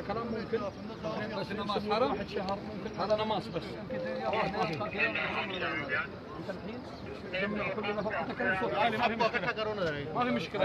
كلام ممكن بس نماز حرام شهر ممكن هذا نماز بس انت الحين جمع كل نفر تكلم صوت عالي ما في مشكله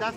10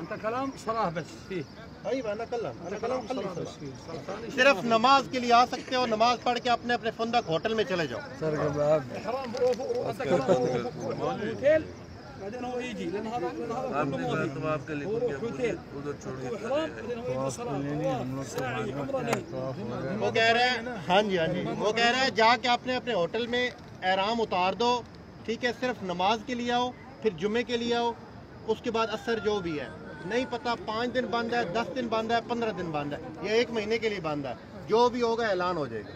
انت كلام صلاه بس فيه انا کلم صرف نماز کے لیے آ سکتے ہو، نماز پڑھ کے اپنے اپنے فندق ہوٹل میں چلے جاؤ۔ حرام انت كلام اوتيل بعدين هو يجي لان هذا كله وہ کہہ رہے ہیں ہاں جی وہ کہہ رہے ہیں جا کے اپنے اپنے ہوٹل میں احرام اتار دو، ٹھیک ہے، صرف نماز کے لیے آؤ، پھر جمعے کے لیے آؤ، اس کے بعد اثر جو بھی ہے نہیں پتا 5 دن بند ہے، 10 دن بند ہے، 15 دن بند ہے، یا 1 مہینے کے لیے بند ہے، جو بھی ہوگا اعلان ہو جائے گا۔